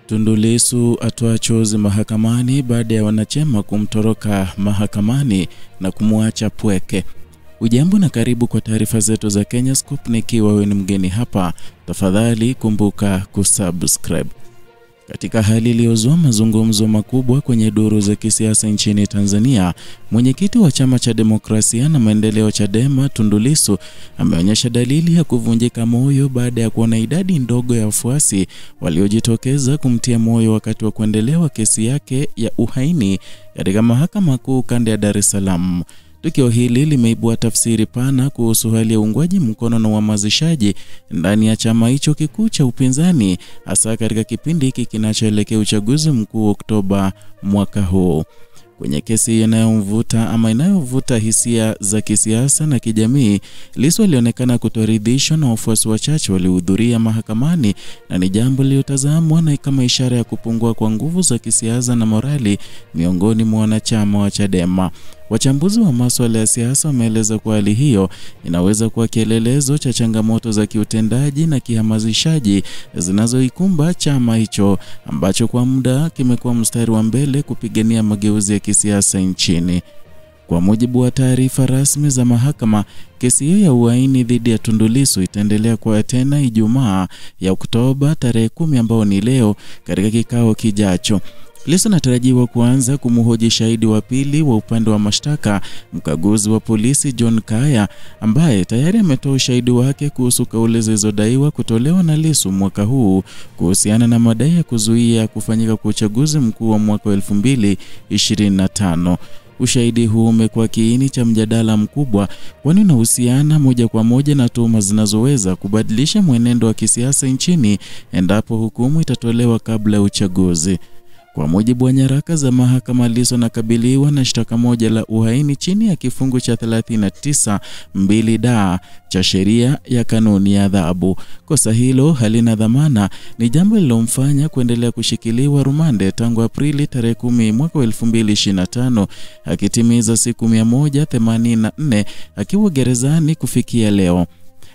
Tundu Lissu atoa chozi mahakamani baada ya wanachama kumtoroka mahakamani na kumwacha pweke. Ujambo na karibu kwa taarifa zetu za Kenyascope. Nikiwa wewe ni mgeni hapa, tafadhali kumbuka kusubscribe. Katika hali iliyozua mazungumzo makubwa kwenye duru za kisiasa nchini Tanzania, mwenyekiti wa chama cha demokrasia na maendeleo Chadema Tundu Lissu ameonyesha dalili ya kuvunjika moyo baada ya kuona idadi ndogo ya wafuasi waliojitokeza kumtia moyo wakati wa kuendelea kesi yake ya uhaini katika mahakama kuu kanda ya Dar es Salaam. Tukio hili limeibua tafsiri pana kuhusu hali ya uungwaji mkono na uhamasishaji ndani ya chama hicho kikuu cha upinzani, hasa katika kipindi hiki kinachoelekea uchaguzi mkuu Oktoba mwaka huu. Kwenye kesi inayovuta hisia za kisiasa na kijamii, Lissu alionekana kutoridhishwa na wafuasi wachache waliohudhuria mahakamani, na ni jambo lililotazamwa na kama ishara ya kupungua kwa nguvu za kisiasa na morali miongoni mwa wanachama wa Chadema. Wachambuzi wa masuala ya siasa wameeleza kuwa hali hiyo inaweza kuwa kielelezo cha changamoto za kiutendaji na kihamasishaji zinazoikumba chama hicho ambacho kwa muda kimekuwa mstari wa mbele kupigania mageuzi ya kisiasa nchini. Kwa mujibu wa taarifa rasmi za mahakama, kesi hiyo ya uhaini dhidi ya Tundu Lissu itaendelea kwa tena Ijumaa ya Oktoba tarehe 10 ambao ni leo katika kikao kijacho. Lissu anatarajiwa kuanza kumhoji shahidi wa pili wa upande wa mashtaka, mkaguzi wa polisi John Kaya, ambaye tayari ametoa ushahidi wake kuhusu kauli zilizodaiwa kutolewa na Lissu mwaka huu kuhusiana na madai ya kuzuia kufanyika kwa uchaguzi mkuu wa mwaka 2025. Ushahidi huu umekuwa kiini cha mjadala mkubwa, kwani unahusiana moja kwa moja na tuhuma zinazoweza kubadilisha mwenendo wa kisiasa nchini endapo hukumu itatolewa kabla ya uchaguzi. Kwa mujibu wa nyaraka za mahakama, Lissu anakabiliwa na shtaka moja la uhaini chini ya kifungu cha 39(2) cha sheria ya kanuni ya adhabu. Kosa hilo halina dhamana, ni jambo lililomfanya kuendelea kushikiliwa rumande tangu Aprili tarehe 10 mwaka 2025, akitimiza siku 184 akiwa gerezani kufikia leo.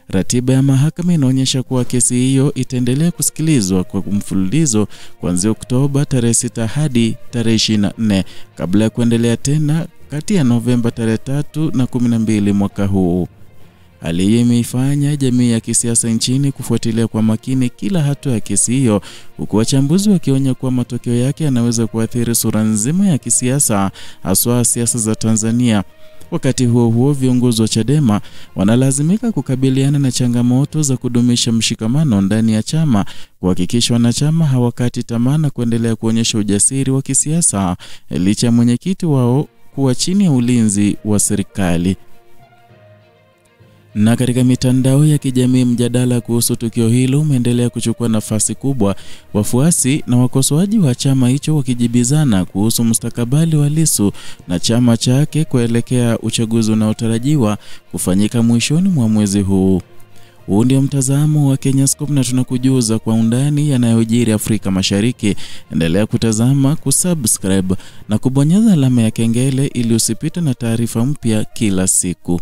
Ratiba ya mahakama inaonyesha kuwa kesi hiyo itaendelea kusikilizwa kwa mfululizo kuanzia Oktoba tarehe 6 hadi tarehe 24 kabla ya kuendelea tena kati ya Novemba tarehe 3 na 12 mwaka huu. Hali hii imeifanya jamii ya kisiasa nchini kufuatilia kwa makini kila hatua ya kesi hiyo, huku wachambuzi wakionya kuwa matokeo yake yanaweza kuathiri sura nzima ya kisiasa, haswa siasa za Tanzania. Wakati huo viongozi wa Chadema wanalazimika kukabiliana na changamoto za kudumisha mshikamano ndani ya chama, kuhakikisha wanachama hawakati tamaa na kuendelea kuonyesha ujasiri wa kisiasa licha ya mwenyekiti wao kuwa chini ya ulinzi wa serikali. Na katika mitandao ya kijamii, mjadala kuhusu tukio hilo umeendelea kuchukua nafasi kubwa, wafuasi na wakosoaji wa chama hicho wakijibizana kuhusu mustakabali wa Lissu na chama chake kuelekea uchaguzi unaotarajiwa kufanyika mwishoni mwa mwezi huu. Huu ndio mtazamo wa Kenyascope na tunakujuza kwa undani yanayojiri Afrika Mashariki. Endelea kutazama, kusubscribe na kubonyeza alama ya kengele ili usipite na taarifa mpya kila siku.